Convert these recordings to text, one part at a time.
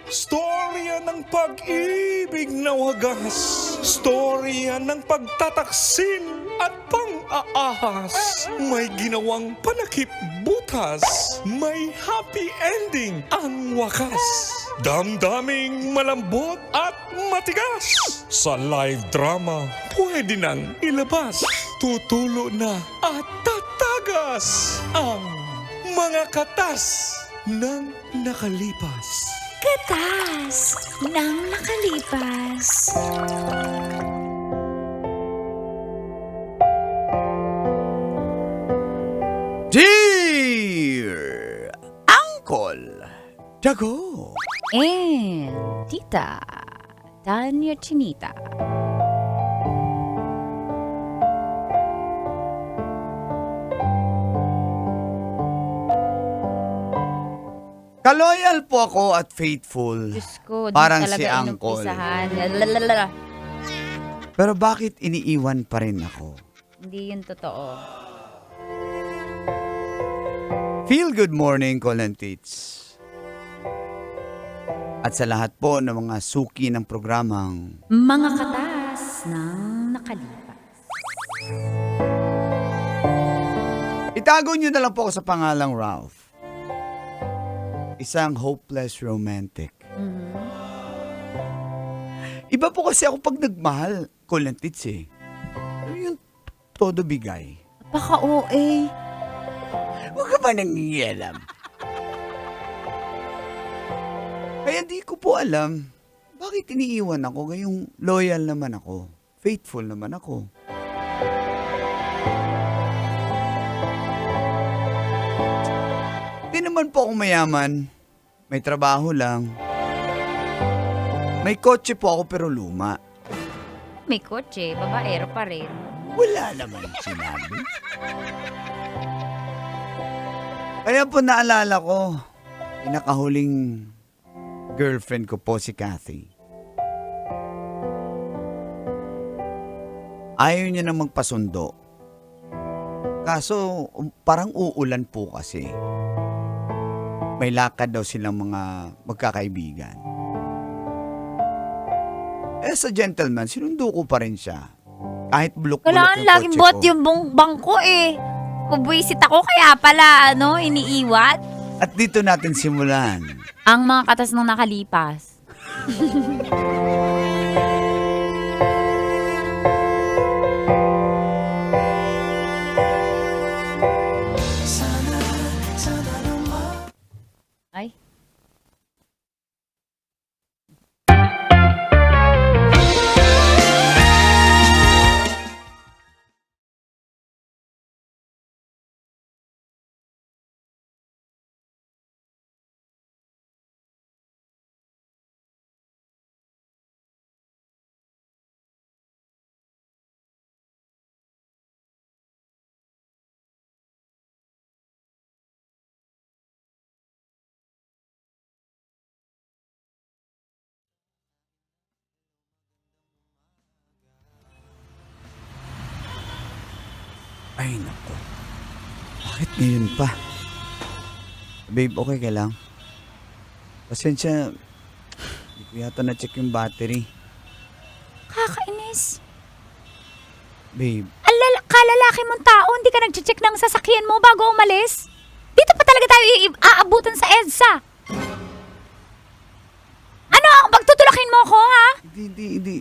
Storya ng pag-ibig na wagas. Storya ng pagtataksil at pang-aahas. May ginawang panakip butas. May happy ending ang wakas. Damdaming malambot at matigas. Sa live drama, pwede nang ilabas. Tutulo na at tatagas ang mga katas ng nakalipas. Katas ng nakalipas. Dear Uncle Dago. And Tita Tanya Chinita. Kaloyal po ako at faithful. Diyos ko, di Parang talaga si Uncle. inumpisahan. Lalalala. Pero bakit iniiwan pa rin ako? Hindi yun totoo. Feel good morning, Colin Tits. At sa lahat po ng mga suki ng programang Mga katas ng nakalipas. itago nyo na lang po ako sa pangalang Ralph. Isang hopeless romantic. Iba po kasi ako pag nagmahal, Colin Tits eh. Ano yung todo bigay? Baka OA. Huwag ka ba nangingialam? Kaya di ko po alam, bakit iniiwan ako ngayong loyal naman ako, faithful naman ako. Di naman po ako mayaman, may trabaho lang. May kotse po ako pero luma. May kotse, babaero pa rin. Wala naman sinabi. Kaya po naalala ko, pinakahuling girlfriend ko po si Kathy. Ayaw niya na magpasundo. Kaso parang uulan po kasi. May lakad daw silang mga magkakaibigan. Sa gentleman, sinundo ko pa rin siya. Kahit bulok-bulok Kailangan yung laging kotse buhat ko. yung bangko eh. Pubuisit ako kaya pala iniiwat. At dito natin simulan. Ang mga katas ng nakalipas. Ay. Ay, naku. Bakit ngayon pa? Babe, okay ka lang? Pasensya, hindi ko yata na-check yung battery. Kakainis. Babe, Kalalaki mong tao, hindi ka nag-check ng sasakyan mo bago umalis? Dito pa talaga tayo aabutan sa EDSA. Ano? Pagtutulakin mo ako, ha? hindi.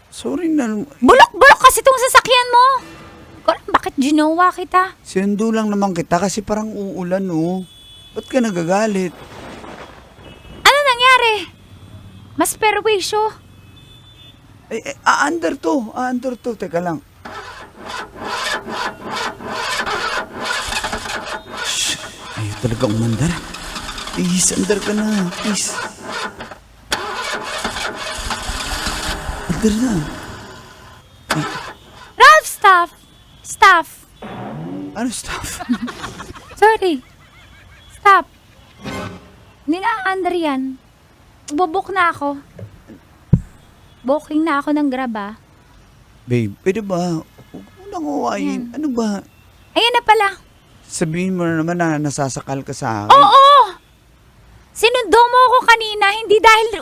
Sorry na. Bulok-bulok kasi itong sasakyan mo. Bakit ginawa kita? Sinundo lang naman kita kasi parang uulan, oh. Ba't ka nagagalit? Ano nangyari? Mas perwisyo. Aandar to. Teka lang. Shh, ayaw talaga umandar. Please, andar ka na. Please. Andar na. Ralph, stop. Ano stuff? Sorry. Stop. Hindi na under yan. Bubok na ako. Booking na ako ng Grab, ah. Babe, pwede ba? Huwag mo nang uwayin. Ano ba? Ayan na pala. Sabihin mo na naman na nasasakal ka sa akin. Oo! Sinundo Sinundo mo ako kanina, hindi dahil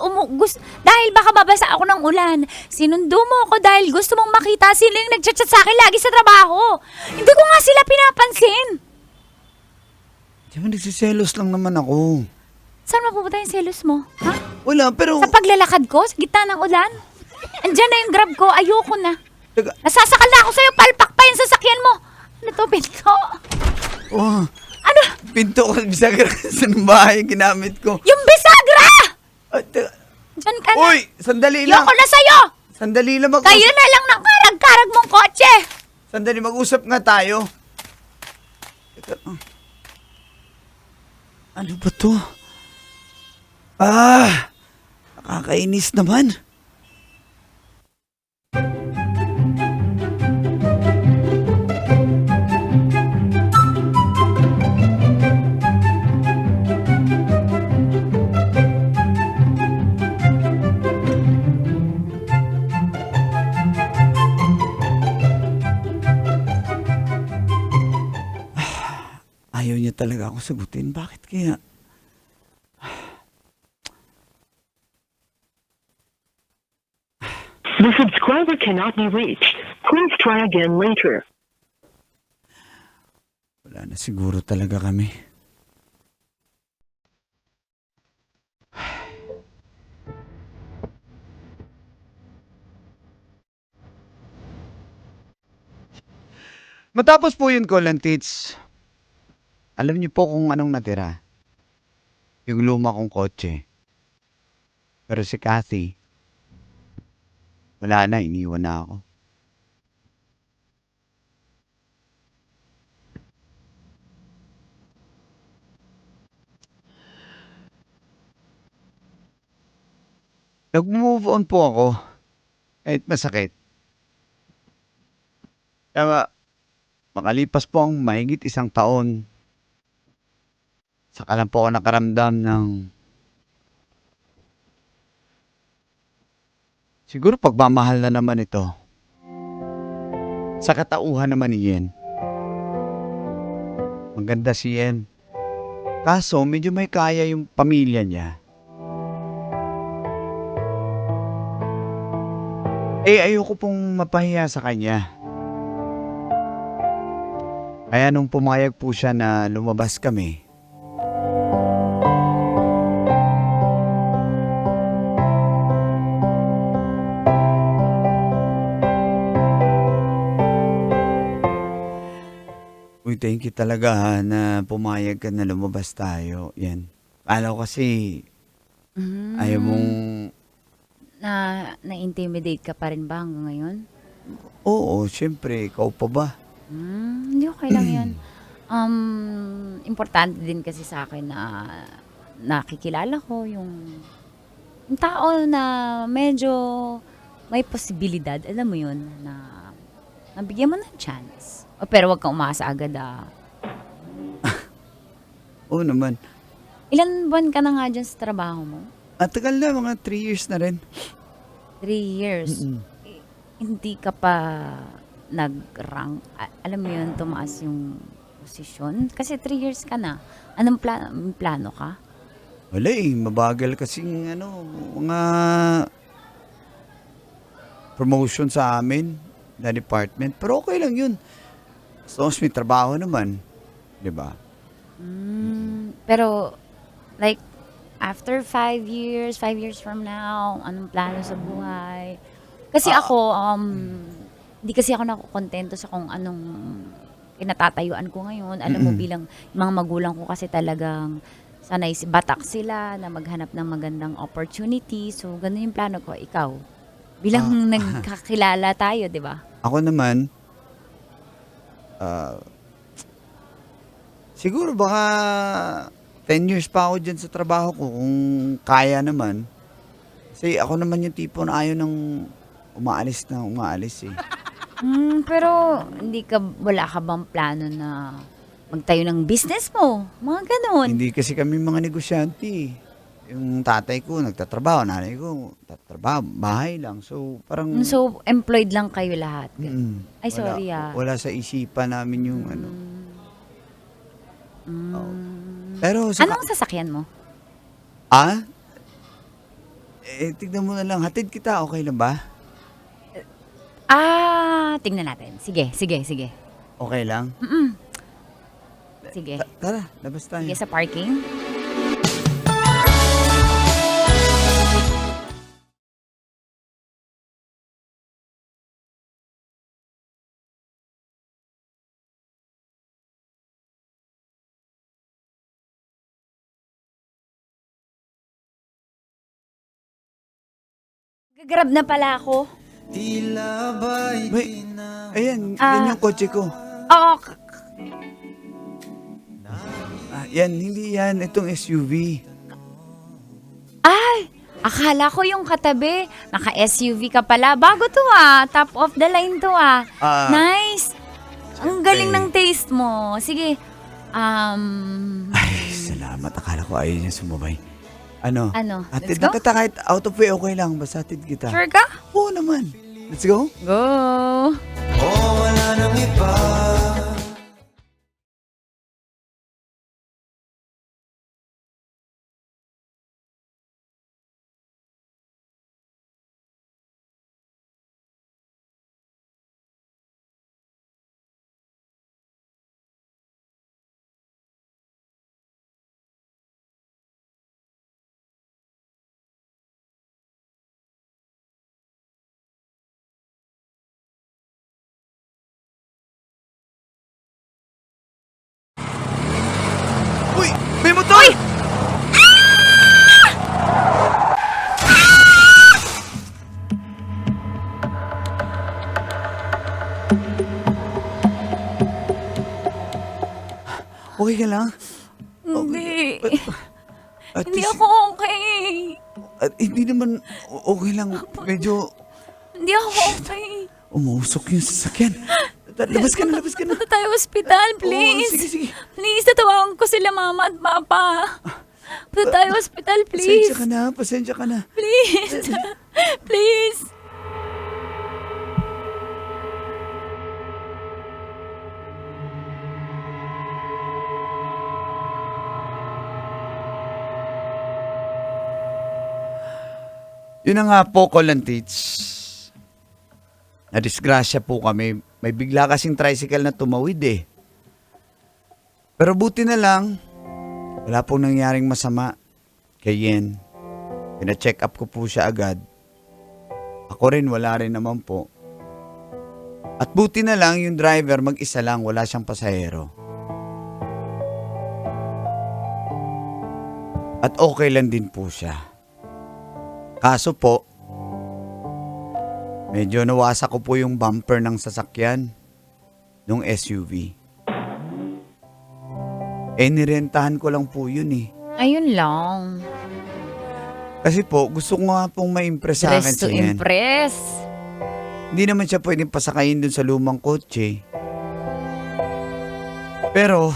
dahil baka babasa ako ng ulan. Sinundo mo ako dahil gusto mong makita sino yung nagchat-chat sa akin lagi sa trabaho. Hindi ko nga sila pinapansin. Di ba nagsiselos lang naman ako? Saan mapupunta yung selos mo? Ha? Wala, pero... Sa paglalakad ko, sa gitna ng ulan? Andyan na yung grab ko, ayoko na. Taga, Nasasakal na ako sa'yo, palpak pa yung sasakyan mo. Ano to, pinto? oh, Ano? pinto ko sa ng bahay ginamit ko. Yung bisagra! Ay, Diyan ka na. Uy, sandali lang. Ayoko na sa'yo! Sandali lang Kayo na lang ng karag-karag mong kotse! Sandali, mag-usap nga tayo. Teka, ano ba to? Nakakainis naman. Ayaw niya talaga ako sagutin. Bakit kaya? The subscriber cannot be reached. Please try again later. Wala na siguro talaga kami. Matapos po yun, Colantits, alam niyo po kung anong natira? Yung luma kong kotse. Pero si Kathy, wala na, iniwan na ako. Nag-move on po ako. Kahit masakit. Kaya makalipas po ang mahigit 1 taon, saka lang po ako nakaramdam ng siguro pagmamahal na naman ito. Sa katauhan naman ni Yen. Maganda si Yen. Kaso medyo may kaya yung pamilya niya. Ayoko pong mapahiya sa kanya. Kaya nung pumayag po siya na lumabas kami, uy, thank you talaga ha, na pumayag ka na lumabas tayo. Yan. Alam ko kasi ayaw mong... Na-intimidate ka pa rin ba hanggang ngayon? Oo, syempre, ikaw pa ba? Hindi okay lang yan. Importante din kasi sa akin na nakikilala ko yung tao na medyo may posibilidad, alam mo yun, na nabigyan mo ng chance. Pero wag kang umasa agad Oo naman. Ilan buwan ka na nga dyan sa trabaho mo? At tagal na, mga 3 years na rin. 3 years. Hindi ka pa nag-rank. Alam mo yun, tumaas yung posisyon. Kasi 3 years ka na. Anong plano ka? Wala mabagal kasing mga promotion sa amin na department. Pero okay lang yun. As long as may trabaho naman. Diba? Pero, like, after 5 years from now, anong plano sa buhay? Kasi ako, hindi kasi ako nakukontento sa kung anong kinatatayuan ko ngayon. Alam mo, bilang mga magulang ko kasi talagang sanay batak sila na maghanap ng magandang opportunity. So, ganun yung plano ko. Ikaw, bilang nagkakilala tayo, di ba? Ako naman, siguro baka 10 years pa ako dyan sa trabaho ko kung kaya naman. Kasi ako naman yung tipo na ayaw nang umaalis eh. Pero wala ka bang plano na magtayo ng business mo? Mga ganun. Hindi kasi kami mga negosyante. Yung tatay ko nagtatrabaho, nanay ko nagtatrabaho, bahay lang. So parang... So, employed lang kayo lahat? Ay, sorry Wala sa isipan namin yung Oo. Pero Anong sasakyan mo? Ah? Tignan mo na lang. Hatid kita, okay lang ba? Tingnan natin. Sige. Okay lang? Sige. Tara, labas tayo. Sige sa parking. Gagrab na pala ako. May, ayan, Ah. yan yung kotse ko. Oo. Yan, hindi yan. Itong SUV. Ay! Akala ko yung katabi. Naka-SUV ka pala. Bago to Top of the line to Nice! Ang galing ng taste mo. Sige. Ay, salamat. Akala ko ayaw niya sumabay. Ano? Let's Hatid go? na kita kahit out of way, okay lang. Basta hatid kita. Sure ka? Oo naman. Let's go. Go! Uy! May motor! Okay ka lang? Hindi. At Hindi least- ako okay. hindi naman okay lang. Medyo Hindi ako okay. umusok yung sasakyan. Labas ka na. Punta tayo ospital, please. Oo, sige. Please, tatawagan ko sila mama at papa. Punta tayo ospital, please. Pasensya ka na. Please. Please. Yun na nga po, Colantits. Nadisgrasya po kami. May bigla kasing tricycle na tumawid eh. Pero buti na lang, wala pong nangyaring masama kay Yen. Pina-check up ko po siya agad. Ako rin, wala rin naman po. At buti na lang yung driver mag-isa lang, wala siyang pasahero. At okay lang din po siya. Kaso po, medyo nawasa ko po yung bumper ng sasakyan nung SUV. Nirentahan ko lang po yun eh. Ayun lang. Kasi po, gusto ko nga pong ma-impress sa akin Dress to si Yen. impress. Hindi naman siya pwedeng pasakayin dun sa lumang kotse. Pero,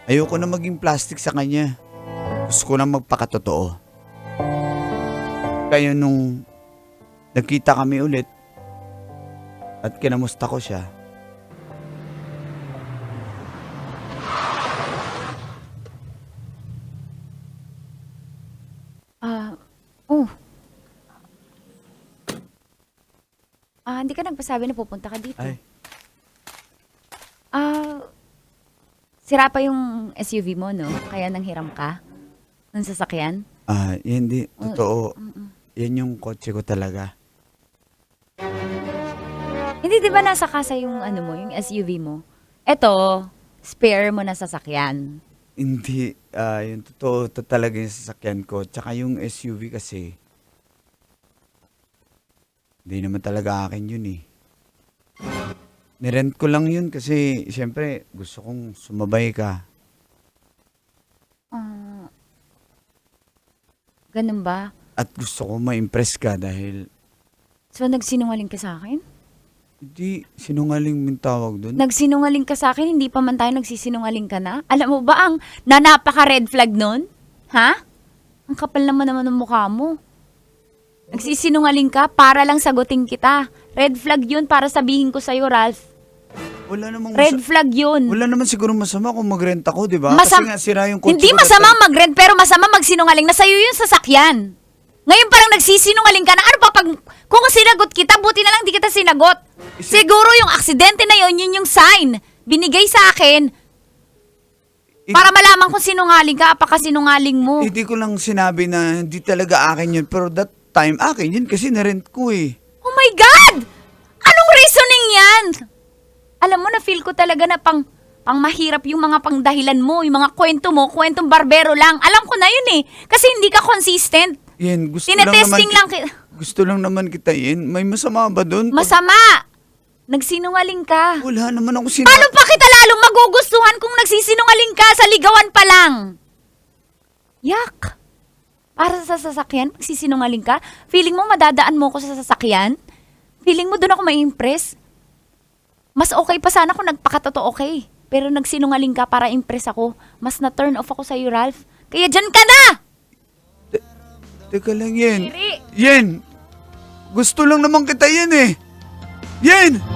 ayoko na maging plastic sa kanya. Gusto ko na magpakatotoo. Kaya nung nagkita kami ulit at kinamusta ko siya, Oh. Hindi ka nagpasabi na pupunta ka dito. ay, Sira pa yung SUV mo, no? Kaya nanghiram ka ng sasakyan? hindi, totoo. Yan yung kotse ko talaga. Hindi, di ba nasa kasa yung yung SUV mo? Eto, spare mo na sasakyan. Hindi, yung totoo talaga yung sasakyan ko. Tsaka yung SUV kasi, hindi naman talaga akin yun eh. Nirent ko lang yun kasi, siyempre, gusto kong sumabay ka. Ganun ba? At gusto ko ma-impress ka dahil, So, nagsinungaling ka sa akin? hindi, sinungaling yung tawag doon. Nagsinungaling ka sa akin, hindi pa man tayo nagsisinungaling ka na? Alam mo ba ang nanapaka-red flag nun? Ha? Ang kapal naman ng mukha mo. Nagsisinungaling ka para lang sagutin kita. Red flag yun para sabihin ko sa'yo, Ralph. Wala namang Red flag yun. Wala naman siguro masama kung mag-rent ako, di ba? Masam- Kasi nga sira yung kotse Hindi ko masama dati. mag-rent, pero masama magsinungaling na sa'yo yung sasakyan. Ngayon parang nagsisinungaling ka na. Ano pa pag, kung sinagot kita, buti na lang di kita sinagot. Siguro yung aksidente na yun yung sign. Binigay sa akin para malaman kung sinungaling ka, apakasinungaling mo. Hindi ko lang sinabi na hindi talaga akin yun. Pero that time, akin yun kasi na-rent ko eh. Oh my God! Anong reasoning yan? Alam mo, na-feel ko talaga na pang mahirap yung mga pangdahilan mo, yung mga kwento mo, kwentong barbero lang. Alam ko na yun eh. Kasi hindi ka consistent. Yan, gusto Tinetesting lang Gusto lang naman kita yun. May masama ba doon? Masama! Nagsinungaling ka. Wala naman ako Paano pa kita lalong magugustuhan kung nagsisinungaling ka sa ligawan pa lang? Yak! Para sa sasakyan, magsisinungaling ka? Feeling mo madadaan mo ko sa sasakyan? Feeling mo doon ako ma-impress? Mas okay pa sana kung nagpakatotoo okay. Pero nagsinungaling ka para impress ako. Mas na-turn off ako sa'yo, Ralph. Kaya dyan ka na! Teka lang, Yen. Siri! Yen! Gusto lang naman kita, Yen eh. Yen!